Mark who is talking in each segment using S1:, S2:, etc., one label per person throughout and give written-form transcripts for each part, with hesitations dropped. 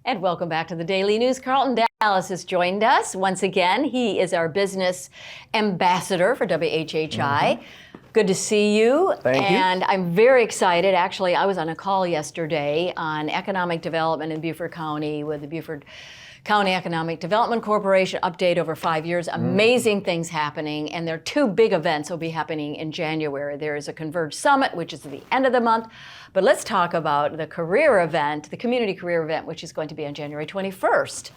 S1: And welcome back to the Daily News. Carlton Dallas has joined us once again. He is our business ambassador for WHHI. Good to see you.
S2: Thank you.
S1: And I'm very excited. Actually, I was on a call yesterday on economic development in Beaufort County with the Beaufort County Economic Development Corporation update over 5 years. Amazing things happening, and there are two big events that will be happening in January. There is a Converge Summit, which is at the end of the month, but let's talk about the career event, the community career event, which is going to be on January 21st.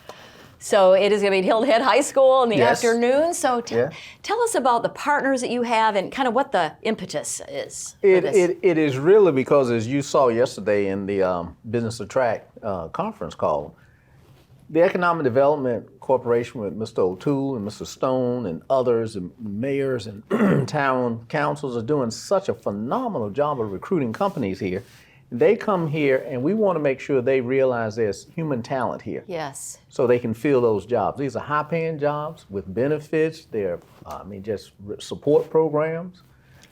S1: So it is going to be at Hilton Head High School in the afternoon. So tell us about the partners that you have and kind of what the impetus is for this.
S2: It is really because, as you saw yesterday in the BusinessATTRACT conference call, the Economic Development Corporation with Mr. O'Toole and Mr. Stone and others and mayors and town councils are doing such a phenomenal job of recruiting companies here. They come here and we want to make sure they realize there's human talent here.
S1: Yes.
S2: So they can fill those jobs. These are high-paying jobs with benefits. They're, just support programs.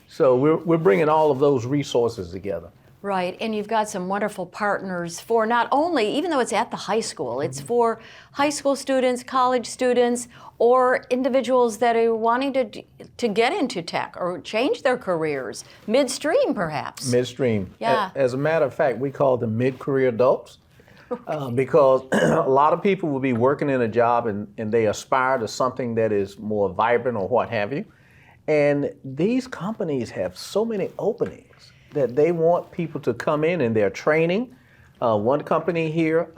S2: So we're bringing all of those resources together.
S1: Right, and you've got some wonderful partners for not only, even though it's at the high school, it's for high school students, college students, or individuals that are wanting to get into tech or change their careers, midstream perhaps.
S2: Midstream.
S1: Yeah.
S2: As a matter of fact, we call them mid-career adults because a lot of people will be working in a job and they aspire to something that is more vibrant or what have you. And these companies have so many openings that they want people to come in and they're training. One company here,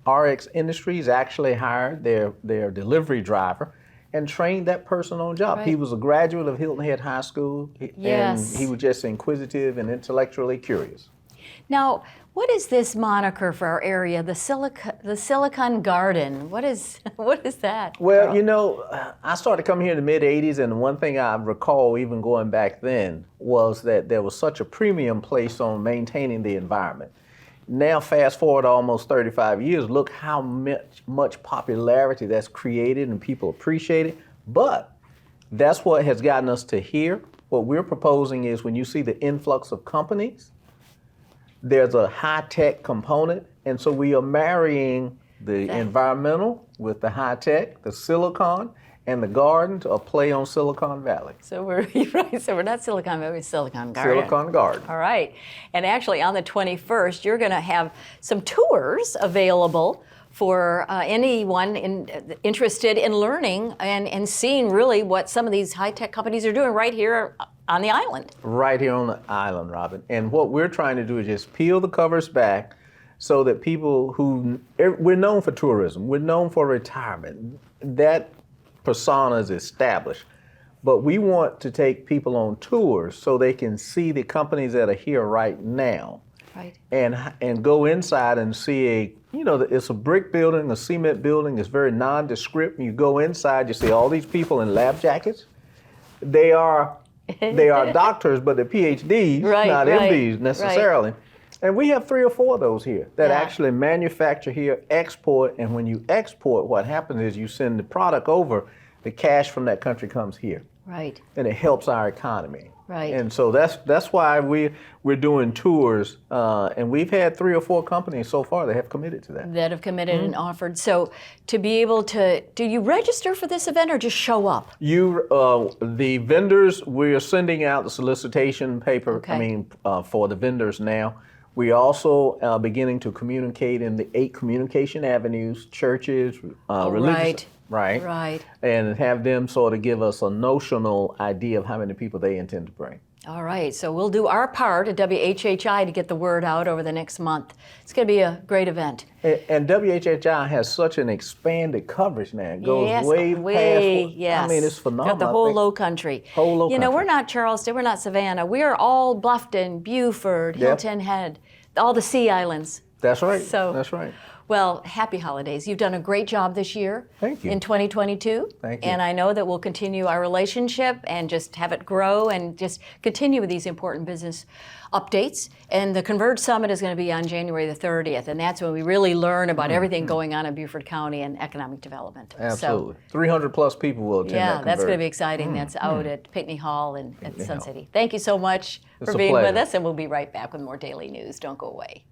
S2: RX Industries, actually hired their delivery driver and trained that person on job.
S1: Right.
S2: He was a graduate of Hilton Head High School, and he was just inquisitive and intellectually curious.
S1: Now, what is this moniker for our area, the Silicon Garden? What is that?
S2: Well, you know, I started coming here in the mid-'80s, and one thing I recall even going back then was that there was such a premium placed on maintaining the environment. Now, fast forward almost 35 years, look how much popularity that's created and people appreciate it. But that's what has gotten us to here. What we're proposing is when you see the influx of companies, there's a high-tech component, and so we are marrying the environmental with the high-tech, the silicon, and the garden to a play on Silicon Valley.
S1: So we're right. So we're not Silicon Valley, we're Silicon Garden.
S2: Silicon Garden.
S1: All right. And actually, on the 21st, you're going to have some tours available for anyone interested in learning and seeing really what some of these high-tech companies are doing right here on the island.
S2: Right here on the island, Robyn. And what we're trying to do is just peel the covers back so that people we're known for tourism, we're known for retirement. That persona is established. But we want to take people on tours so they can see the companies that are here right now.
S1: Right.
S2: And go inside and see it's a brick building, a cement building. It's very nondescript. You go inside, you see all these people in lab jackets. They are doctors, but they're PhDs, not MDs necessarily. Right. And we have 3 or 4 of those here that actually manufacture here, export, and when you export, what happens is you send the product over, the cash from that country comes here.
S1: Right.
S2: And it helps our economy.
S1: Right.
S2: And so that's why we're doing tours, and we've had 3 or 4 companies so far that have committed to that.
S1: That have committed and offered. So to be able to, do you register for this event or just show up?
S2: The vendors, we're sending out the solicitation paper, for the vendors now. We also beginning to communicate in the 8 communication avenues, churches, religious. Right. And have them sort of give us a notional idea of how many people they intend to bring.
S1: All right, so we'll do our part at WHHI to get the word out over the next month. It's going to be a great event.
S2: And WHHI has such an expanded coverage now. It goes way past.
S1: Yes.
S2: I mean, it's phenomenal.
S1: Got the whole Lowcountry.
S2: You know,
S1: we're not Charleston, we're not Savannah. We are all Bluffton, Beaufort, Hilton Head, all the Sea Islands.
S2: That's right.
S1: That's right. Well, happy holidays. You've done a great job this year.
S2: Thank you.
S1: In 2022.
S2: Thank you.
S1: And I know that we'll continue our relationship and just have it grow and just continue with these important business updates. And the Converge Summit is going to be on January the 30th, and that's when we really learn about everything going on in Beaufort County and economic development.
S2: Absolutely. 300 plus people will attend that
S1: Yeah,
S2: Converge.
S1: that's going to be exciting. That's out at Pinckney Hall at Sun City. Thank you so much for being with us, and we'll be right back with more daily news. Don't go away.